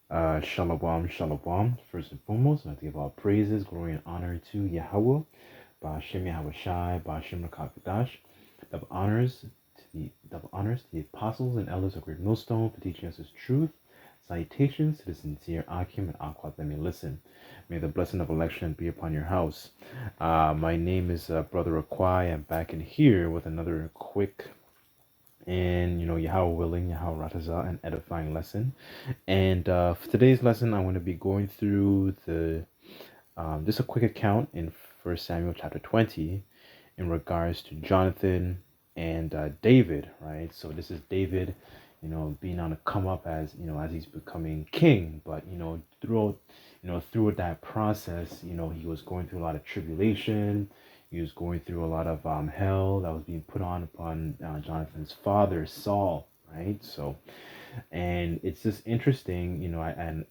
Shalom, shalom. First and foremost, I'd like to give all praises, glory, and honor to Yahweh, Ba'ashem Yahweh Shai, Ba'ashem Rakakadash. Double honors to the apostles and elders of Great Millstone for teaching us His truth. Salutations to the sincere Akim and Akwat that may listen. May the blessing of election be upon your house. My name is Brother Akwai. I'm back in here with another quick and Yahweh willing, Yahweh Ratazah, an edifying lesson. And for today's lesson, I'm going to be going through the just a quick account in 1 Samuel chapter 20 in regards to Jonathan and David, right? So this is David, being on a come up as as he's becoming king, but throughout that process, he was going through a lot of tribulation. He was going through a lot of hell that was being put upon Jonathan's father, Saul, right? So, and it's just interesting,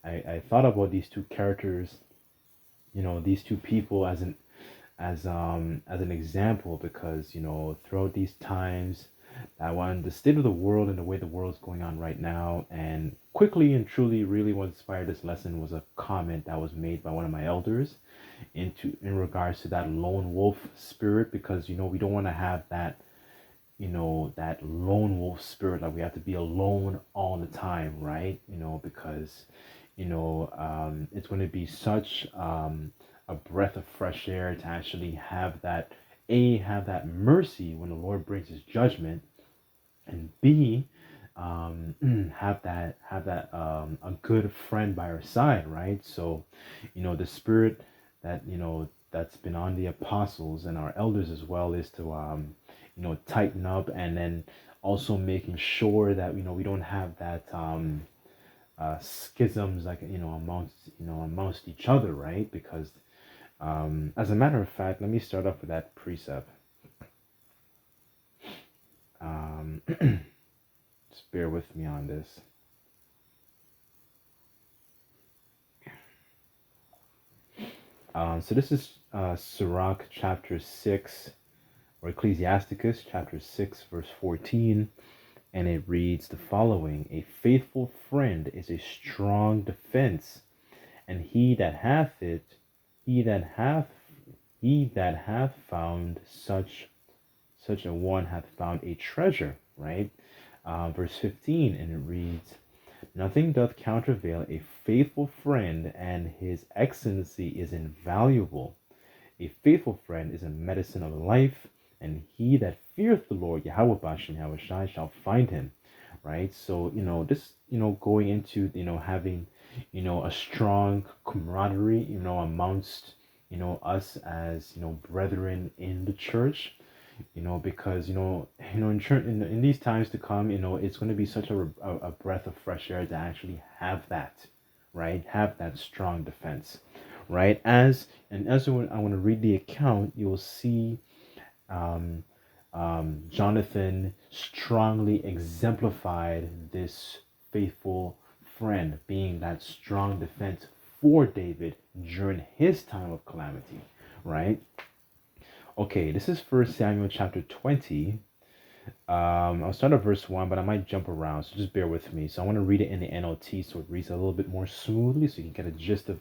I thought about these two characters, these two people as an example, because throughout these times, that one, the state of the world and the way the world's going on right now, and quickly and truly, really what inspired this lesson was a comment that was made by one of my elders in regards to that lone wolf spirit, because we don't want to have that that lone wolf spirit, like we have to be alone all the time, right? Because it's going to be such a breath of fresh air to actually have that mercy when the Lord brings His judgment, and B, have that a good friend by our side, right? So the spirit that that's been on the apostles and our elders as well is to tighten up, and then also making sure that we don't have that schisms, like amongst each other, right? Because as a matter of fact, let me start off with that precept. Just bear with me on this. So this is Sirach chapter 6, or Ecclesiasticus chapter 6, verse 14, and it reads the following: A faithful friend is a strong defense, and he that hath it, he that hath found such a one hath found a treasure, right? Verse 15, and it reads, Nothing doth countervail a faithful friend, and his excellency is invaluable. A faithful friend is a medicine of life, and he that feareth the Lord, Yahweh Bashem, Yahweh Shai, shall find him. Right? So, this, going into, having, a strong camaraderie, amongst, us as, brethren in the church, because in these times to come, it's going to be such a breath of fresh air to actually have that, right? Have that strong defense, right? As I want to read the account, you will see Jonathan strongly exemplified this faithful friend being that strong defense for David during his time of calamity, right? Okay, this is 1 Samuel chapter 20. I'll start at verse 1, but I might jump around, so just bear with me. So I want to read it in the NLT so it reads a little bit more smoothly, so you can get a gist of,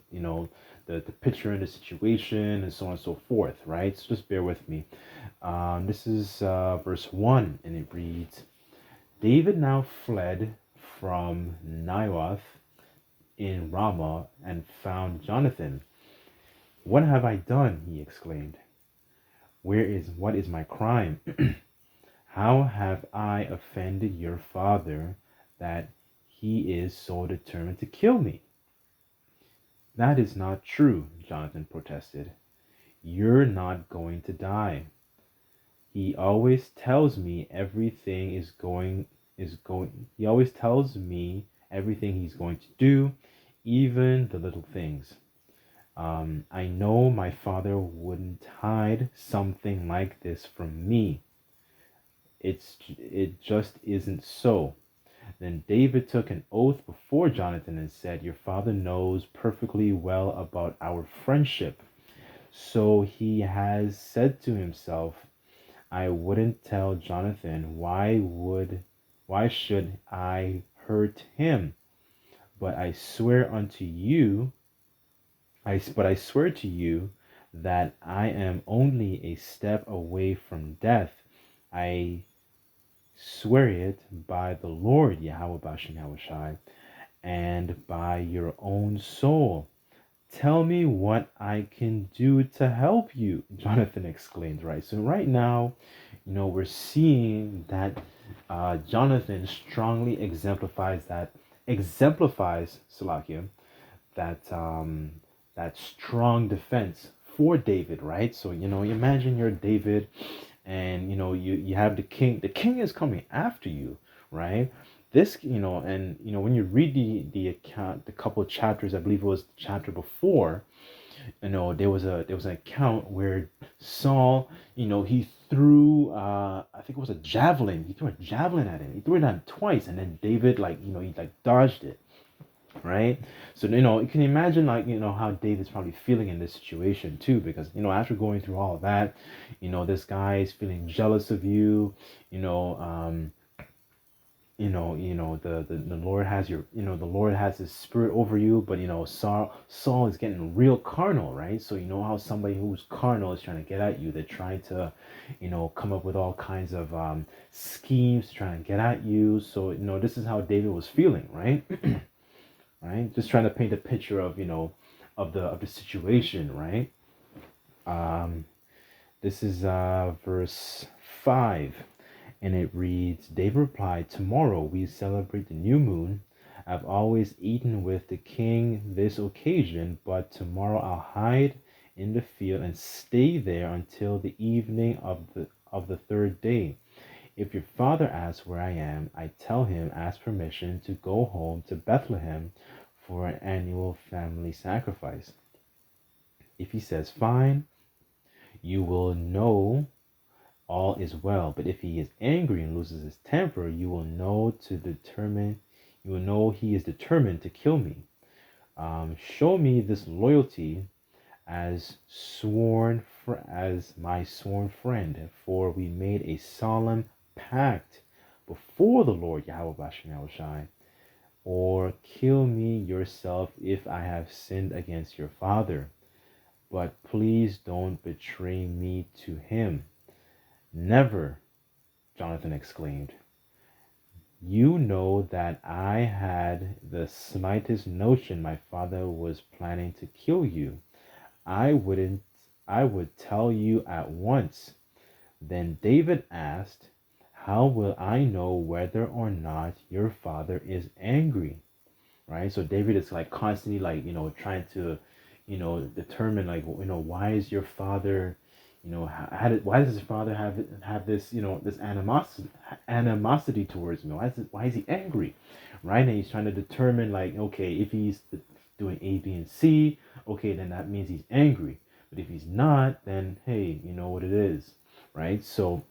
the picture and the situation and so on and so forth, right? So just bear with me. This is verse 1, and it reads, David now fled from Naioth in Ramah and found Jonathan. What have I done? He exclaimed. What is my crime? How have I offended your father that he is so determined to kill me? That is not true, Jonathan protested. You're not going to die. He always tells me everything he always tells me everything he's going to do, even the little things. I know my father wouldn't hide something like this from me. It just isn't so. Then David took an oath before Jonathan and said, Your father knows perfectly well about our friendship. So he has said to himself, I wouldn't tell Jonathan. Why should I hurt him? but I swear unto you, but I swear to you that I am only a step away from death. I swear it by the Lord Yahweh Bashem Yahushai and by your own soul. Tell me what I can do to help you, Jonathan exclaimed, right? So right now, we're seeing that Jonathan strongly exemplifies Salakia, that strong defense for David, right? So, you imagine you're David and, you have the king. The king is coming after you, right? This, and, when you read the account, the couple of chapters, I believe it was the chapter before, there was an account where Saul, he threw, I think it was a javelin. He threw a javelin at him. He threw it at him twice, and then David, he dodged it, right? So, you can imagine, how David's probably feeling in this situation too, because, after going through all of that, this guy is feeling jealous of you, the Lord has the Lord has his spirit over you, but Saul is getting real carnal, right? So you know how somebody who's carnal is trying to get at you. They're trying to, come up with all kinds of schemes to try and get at you. So this is how David was feeling, right? Right? Just trying to paint a picture of of the situation, right? This is verse 5. And it reads, David replied, tomorrow we celebrate the new moon. I've always eaten with the king this occasion, but tomorrow I'll hide in the field and stay there until the evening of the third day. If your father asks where I am, I tell him, ask permission to go home to Bethlehem for an annual family sacrifice. If he says, fine, you will know all is well. But if he is angry and loses his temper, you will know he is determined to kill me. Show me this loyalty as my sworn friend, for we made a solemn pact before the Lord Yahweh Bashem Yahushai. Or kill me yourself if I have sinned against your father. But please don't betray me to him. Never, Jonathan exclaimed. You know that I had the slightest notion my father was planning to kill you. I would tell you at once. Then David asked, how will I know whether or not your father is angry? Right? So David is constantly trying to, determine why is your father, why does his father have this, this animosity towards me? Why is he angry? Right? And he's trying to determine okay, if he's doing A, B, and C, okay, then that means he's angry. But if he's not, then hey, you know what it is, right? So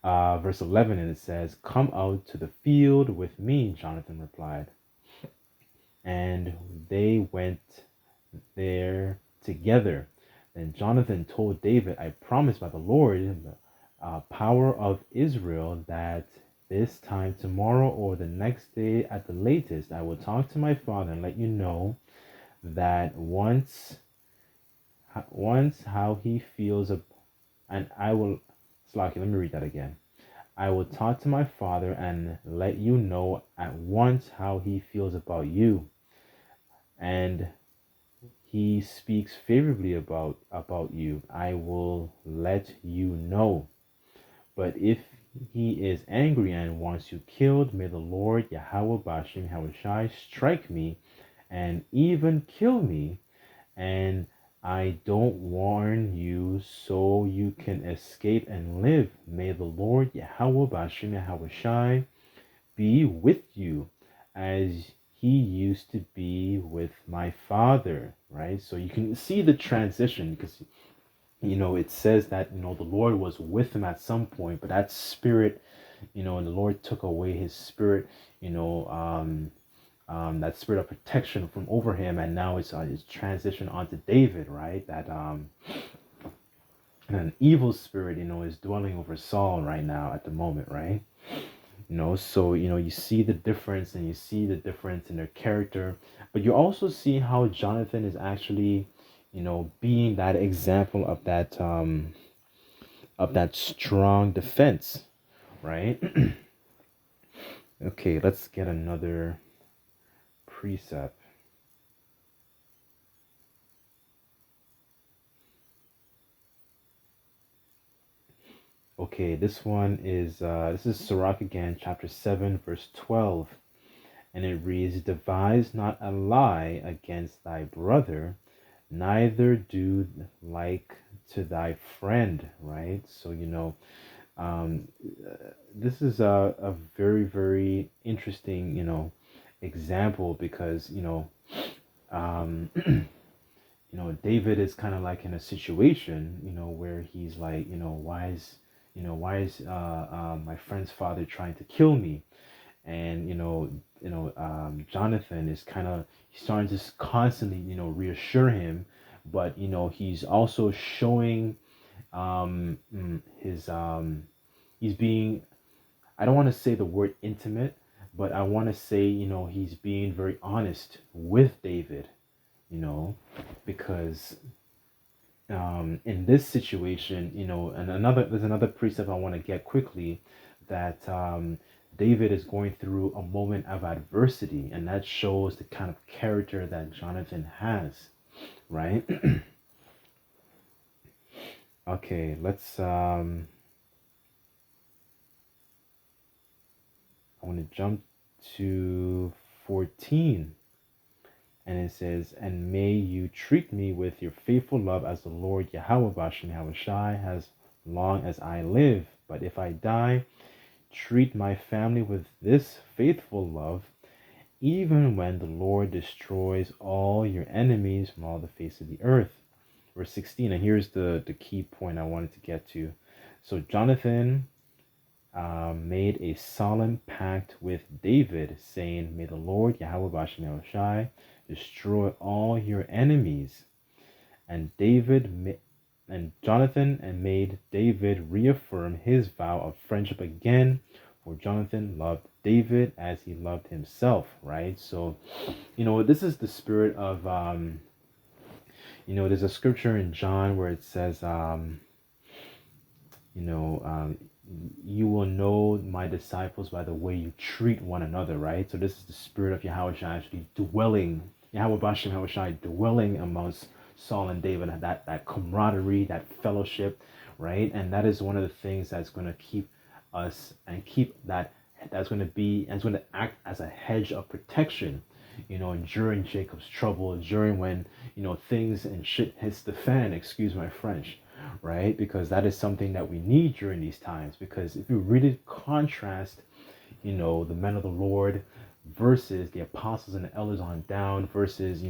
verse 11, and it says, come out to the field with me, Jonathan replied. And they went there together. Then Jonathan told David, I promise by the Lord, the power of Israel, that this time tomorrow or the next day at the latest, I will talk to my father and let you know that once how he feels, and I will, Slaki, let me read that again. I will talk to my father and let you know at once how he feels about you. And he speaks favorably about you, I will let you know. But if he is angry and wants you killed, may the Lord Yahweh Bashem Yahushai strike me and even kill me, and I don't warn you so you can escape and live. May the Lord Yahweh Bashem Yahushai be with you as he used to be with my father, right? So you can see the transition, because it says that the Lord was with him at some point, but that spirit, and the Lord took away his spirit, that spirit of protection from over him, and now it's transitioned onto David, right? That an evil spirit, is dwelling over Saul right now at the moment, right? So you see the difference, and you see the difference in their character, but you also see how Jonathan is actually being that example of that strong defense, right? Okay, let's get another precept. Okay, this is Sirach again, chapter 7, verse 12. And it reads, devise not a lie against thy brother, neither do like to thy friend, right? So, um, this is a very, very interesting, example, because, um, David is kind of like in a situation, where he's like, why is my friend's father trying to kill me? And Jonathan is kind of he's starting to constantly reassure him, but he's also showing his he's being, I don't want to say the word intimate, but I want to say he's being very honest with David, you know because in this situation, and there's another precept I want to get quickly, that David is going through a moment of adversity, and that shows the kind of character that Jonathan has, right? Okay, let's I want to jump to 14. And it says, and may you treat me with your faithful love as the Lord Yahweh Bashem Yahushai has long as I live. But if I die, treat my family with this faithful love, even when the Lord destroys all your enemies from all the face of the earth. Verse 16, and here's the key point I wanted to get to. So Jonathan made a solemn pact with David, saying, may the Lord Yahweh Bashem Yahushai destroy all your enemies. And Jonathan made David reaffirm his vow of friendship again, for Jonathan loved David as he loved himself, right? So, this is the spirit of there's a scripture in John where it says you know, you will know my disciples by the way you treat one another, right? So this is the spirit of Yahweh Shai actually Yahweh Bashem Yahweh Shai dwelling amongst Saul and David, that camaraderie, that fellowship, right? And that is one of the things that's going to keep us and keep that's going to act as a hedge of protection, during Jacob's trouble, during when, things and shit hits the fan, excuse my French, right? Because that is something that we need during these times. Because if you really contrast, the men of the Lord versus the apostles and the elders on down versus,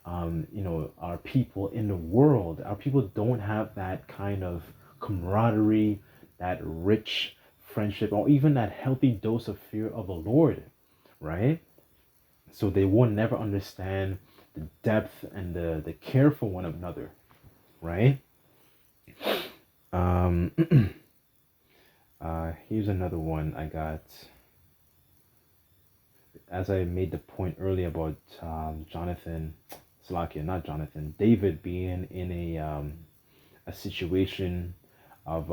our people in the world, our people don't have that kind of camaraderie, that rich friendship, or even that healthy dose of fear of the Lord, right? So they will never understand the depth and the care for one another, right? Um, here's another one I got. As I made the point earlier about Jonathan, Slakia, not Jonathan, David being in a situation of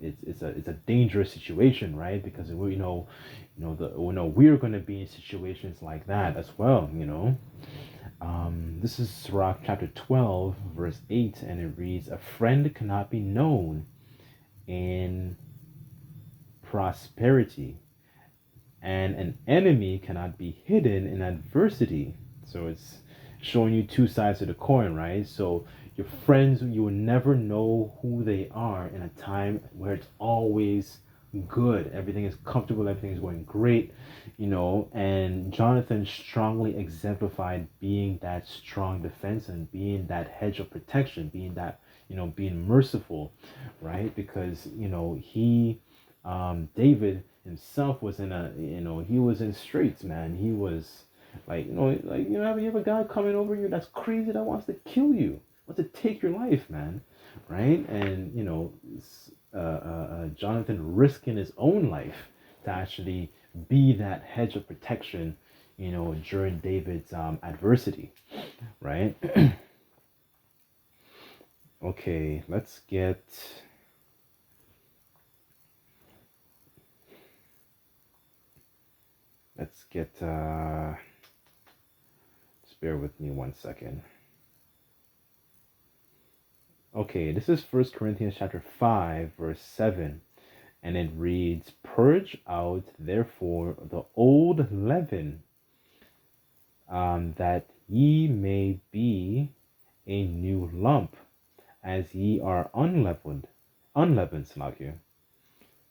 it's a dangerous situation, right? Because we're going to be in situations like that as well, This is Sirach chapter 12, verse 8, and it reads, a friend cannot be known in prosperity, and an enemy cannot be hidden in adversity. So it's showing you two sides of the coin, right? So your friends, you will never know who they are in a time where it's always good, everything is comfortable, everything is going great, and Jonathan strongly exemplified being that strong defense and being that hedge of protection, being that, being merciful, right? Because he David himself was he was in straits, man. He was like, you have a guy coming over you that's crazy, that wants to kill you, wants to take your life, man, right? And Jonathan risking his own life to actually be that hedge of protection, during David's adversity, right? Okay, let's get just bear with me 1 second. Okay, this is First Corinthians chapter 5, verse 7, and it reads, "Purge out therefore the old leaven, that ye may be a new lump, as ye are unleavened, Salakia.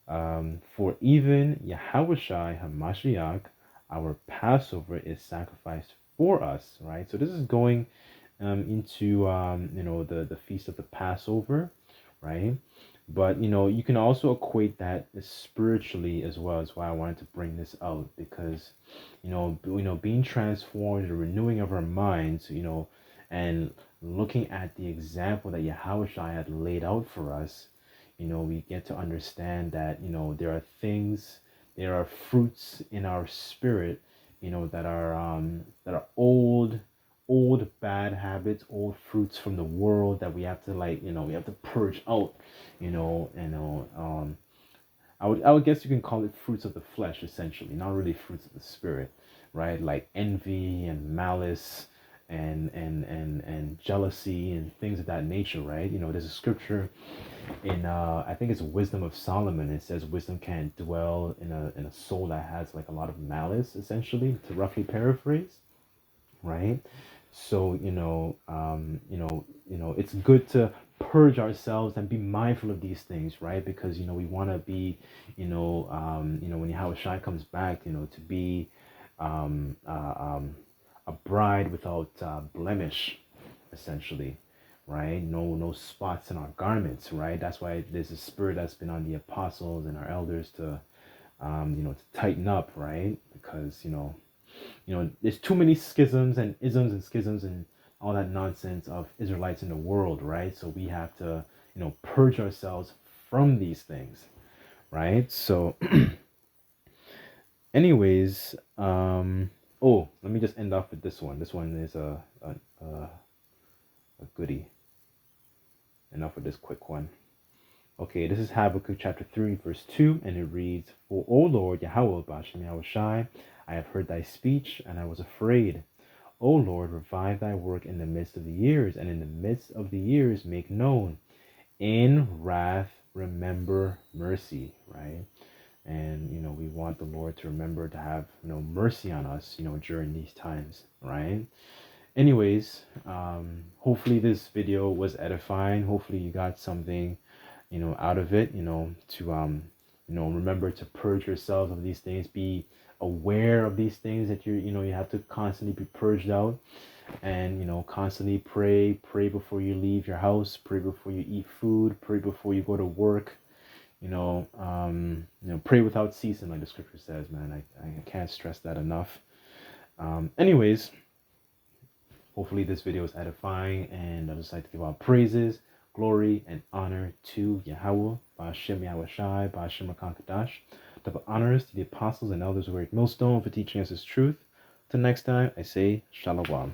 For even Yahushai HaMashiach, our Passover, is sacrificed for us," right? So this is going into the feast of the Passover, right? But you can also equate that spiritually as well. Is why I wanted to bring this out, because being transformed, the renewing of our minds, and looking at the example that Yahushua had laid out for us, we get to understand that there are fruits in our spirit, that are old bad habits, old fruits from the world that we have to we have to purge out, I would guess you can call it fruits of the flesh, essentially, not really fruits of the spirit, right? Like envy and malice and jealousy and things of that nature, right? There's a scripture in I think it's Wisdom of Solomon. It says wisdom can't dwell in a soul that has like a lot of malice, essentially, to roughly paraphrase, right? So it's good to purge ourselves and be mindful of these things, right? Because we want to be, when Yahushua comes back, to be a bride without blemish, essentially, right? No spots in our garments, right? That's why there's a spirit that's been on the apostles and our elders to to tighten up, right? Because there's too many schisms and isms and schisms and all that nonsense of Israelites in the world, right? So we have to, purge ourselves from these things, right? So, anyways, oh, let me just end off with this one. This one is a goodie. Enough with this quick one. Okay, this is Habakkuk chapter 3, verse 2, and it reads, "For, O Lord, Yahweh, Bashem Yahushai, I have heard thy speech, and I was afraid. O Lord, revive thy work in the midst of the years, and in the midst of the years make known. In wrath, remember mercy," right? And, we want the Lord to remember to have, mercy on us, during these times, right? Anyways, hopefully this video was edifying. Hopefully you got something, out of it, to, remember to purge yourselves of these things, be aware of these things that you have to constantly be purged out, and, constantly pray before you leave your house, pray before you eat food, pray before you go to work, pray without ceasing, like the scripture says, man. I can't stress that enough. Anyways, hopefully this video is edifying, and I'd just like to give all praises, glory, and honor to Yahweh, Ba'ashem Yahushai, Ba'ashem HaKadosh. Double honors to the apostles and elders who were at Millstone for teaching us his truth. Till next time, I say Shalom.